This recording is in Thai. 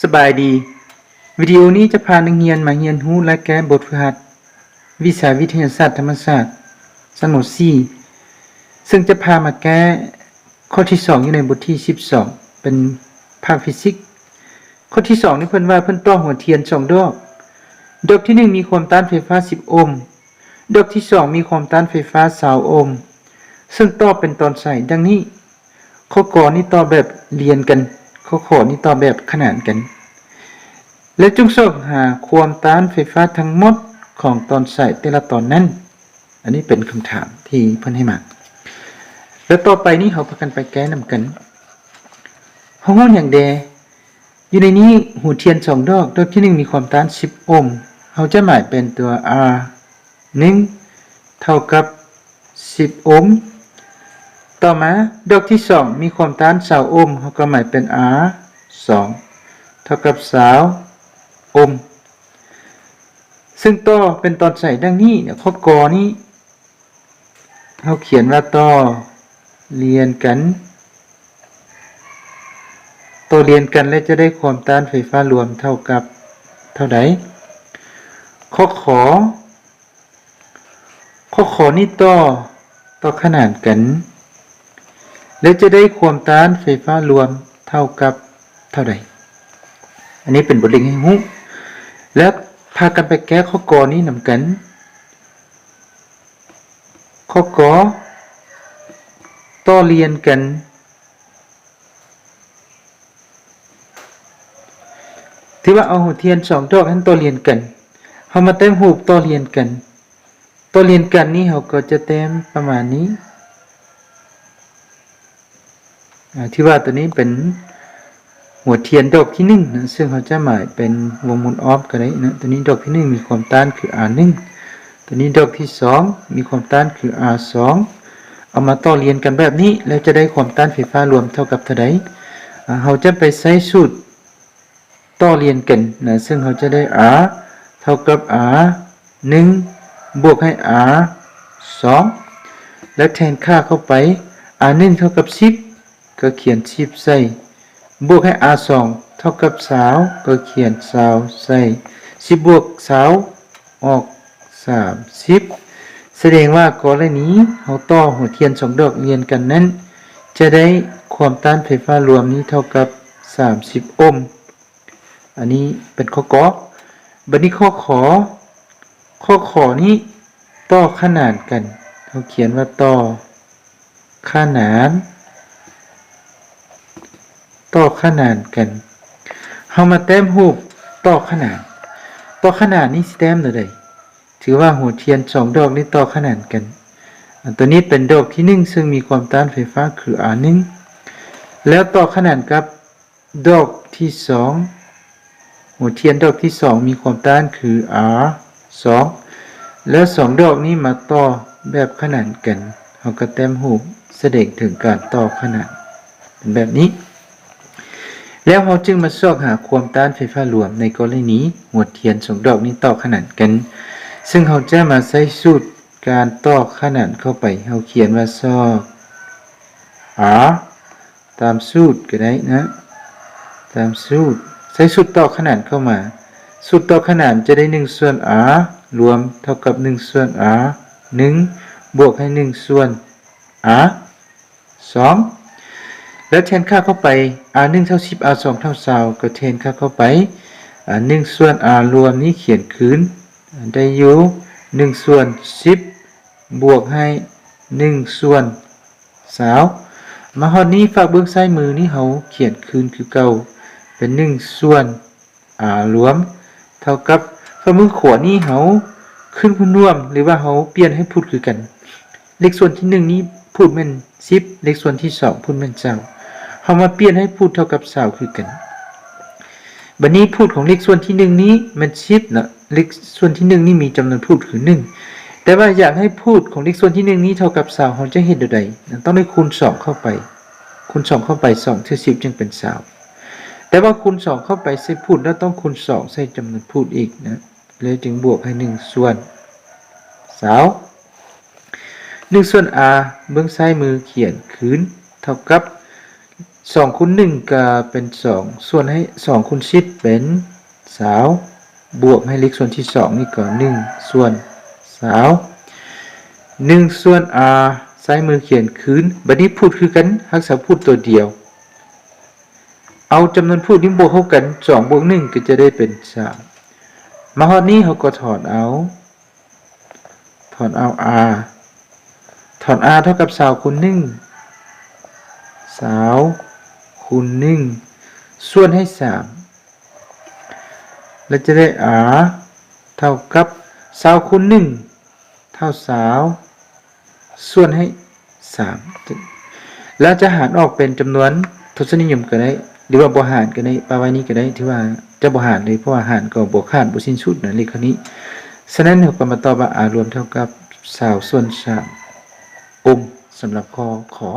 สบายดีวิดีโอนี้จะพานักเรียนมาเรียนรู้และแก้บทฝึกหัดวิชาวิทยาศาสตร์ธรรมศาสตร์ชั้นม .4 ซึ่งจะพามาแก้ข้อที่2อยู่ในบทที่12เป็นภาคฟิสิกส์ข้อที่2นี่เพิ่นว่าเพิ่นต่อหัวเทียน2ดอกดอกที่1มีความต้านไฟฟ้า10โอห์มดอกที่2มีความต้านไฟฟ้า20โอห์มซึ่งต่อเป็นตอนใส่ดังนี้ข้อกอนี่ต่อแบบเรียนกันข้อขอนี่ต่อแบบขนานกันและจงสอบหาความต้านไฟฟ้าทั้งหมดของตอนใส่แต่ละตอนนั้นอันนี้เป็นคำถามที่เพิ่นให้มาแล้วต่อไปนี้เราพากันไปแก้นำกันห้องอย่างแดอยู่ในนี้หูเทียน2ดอกดอกที่1มีความต้าน10โอห์มเราจะหมายเป็นตัว R 1เท่ากับ10โอห์มต่อมาดอกที่2มีความต้าน20โอห์มเราก็หมายเป็น R 2เท่ากับ20โอห์มซึ่งต่อเป็นตอนใส่ดังนี้เนี่ยข้อกอนี้เราเขียนว่าต่อเรียนกันและจะได้ความต้านไฟฟ้ารวมเท่ากับเท่าใดข้อขอนี้ต่อขนานกันและจะได้ความต้านไฟฟ้ารวมเท่ากับเท่าใดอันนี้เป็นบทเรียนให้รู้แล้วพากันไปแก้ข้อกอนี้นำกันข้อกอต่อเรียนกันที่ว่าเอาหัวเทียน2ดอกนั้นต่อเรียนกันเฮามาเต็มรูปต่อเรียนกันนี้เฮาก็จะเต็มประมาณนี้ที่ว่าตัวนี้เป็นหัวเทียนดอกที่1นะซึ่งเขาจะหมายเป็นวงหมุนออฟก็ได้นะตัวนี้ดอกที่1มีความต้านคือ R1 ตัวนี้ดอกที่2มีความต้านคือ R2 เอามาต่อเรียนกันแบบนี้แล้วจะได้ความต้านไฟฟ้ารวมเท่ากับเท่าใดเราจะไปใช้สูตรต่อเรียนกันนะซึ่งเราจะได้ R เท่ากับ R1 บวกให้ R2 แล้วแทนค่าเข้าไป R1 เท่ากับ10ก็เขียน10ใส่บวกให้ R2 เท่ากับ20ก็เขียน20ใส่10บวก20ออก30แสดงว่ากรณีนี้เราต่อหัวเทียน2ดอกเรียนกันนั้นจะได้ความต้านไฟฟ้ารวมนี้เท่ากับ30โอห์มอันนี้เป็นข้อกอบัดนี้ข้อขอนี้ต่อขนานกันเราเขียนว่าต่อขนานกันเฮามาแต้มรูปต่อขนานนี้สิแต้มใดถือว่าหัวเทียน2ดอกนี้ต่อขนานกันตัวนี้เป็นดอกที่1ซึ่งมีความต้านไฟฟ้าคือ R1 แล้วต่อขนานกับดอกที่2หัวเทียนดอกที่2มีความต้านคือ R2 แล้ว2ดอกนี้มาต่อแบบขนานกันเฮาก็แต้มรูปแสดงถึงการต่อขนานเป็นแบบนี้แล้วเราจึงมาสอบหาความต้านไฟฟ้ารวมในกรณีนี้หัวเทียน2ดอกนี้ต่อขนานกันซึ่งเราจะมาใช้สูตรการต่อขนานเข้าไปเราเขียนว่าซอก R ตามสูตรก็ได้นะตามสูตรใช้สูตรต่อขนานเข้ามาสูตรต่อขนานจะได้1ส่วน R รวมเท่ากับ1ส่วน R 1บวกให้1ส่วน R 2แล้วแทนค่าเข้าไป R1 เท่า10 R2 เท่า20ก็แทนค่าเข้าไป1ส่วน R รวมนี้เขียนคืนได้อยู่1ส่วน10บวกให้1ส่วน20มาฮอดนี้ฝากเบิ่งซ้ายมือนี้เฮาเขียนคืนคือเก่าเป็น1ส่วน R รวมเท่ากับฝ่ามือขวานี้เฮาขึ้นพูดร่วมหรือว่าเฮาเปลี่ยนให้พูดคือกันเลขส่วนที่1นี้พูดแม่น10เลขส่วนที่2พูดแม่น20เฮามาเปลี่ยนให้พูดเท่ากับ20คือกันบัดนี้พูดของเลขส่วนที่1นี้มัน10นะเลขส่วนที่1นี้มีจำนวนพูดคือ1แต่ว่าอยากให้พูดของเลขส่วนที่1นี้เท่ากับ20เฮาจะเฮ็ดใดต้องได้คูณ2เข้าไปคูณ2เข้าไป2เท่า10จึงเป็น20แต่ว่าคูณ2เข้าไปใส่พูดแล้วต้องคูณ2ใส่จำนวนพูดอีกนะเลยจึงบวกให้1ส่วน20 1ส่วน R เบื้องซ้ายมือเขียนคืนเท่ากับ 2 คูณ 1 ก็เป็น 2 ส่วนให้2คูณ10เป็น20บวกให้เลขส่วนที่2นี่ก็1ส่วน20 1ส่วน r ใช้มือเขียนคืนบัดนี้พูดคือกันรักษาพูดตัวเดียวเอาจำนวนพูดนี้บวกเข้ากัน2บวก1ก็จะได้เป็น3มาฮอดนี้เราก็ถอนเอา r ถอน r เท่ากับ20คูณ1 20คูณ1ส่วนให้3แล้วจะได้ r เท่ากับ20คูณ1เท่า20ส่วนให้3แล้วจะหารออกเป็นจำนวนทศนิยมก็ได้หรือว่าบ่หารก็ได้ปาไว้นี้ก็ได้ที่ว่าจะบ่หารเลยเพราะว่าหารก็บ่ขาดบ่สิ้นสุดนะเลขนี้ฉะนั้นเราก็มาตอบว่า r รวมเท่ากับ20ส่วน3โอห์มสำหรับข้อขอ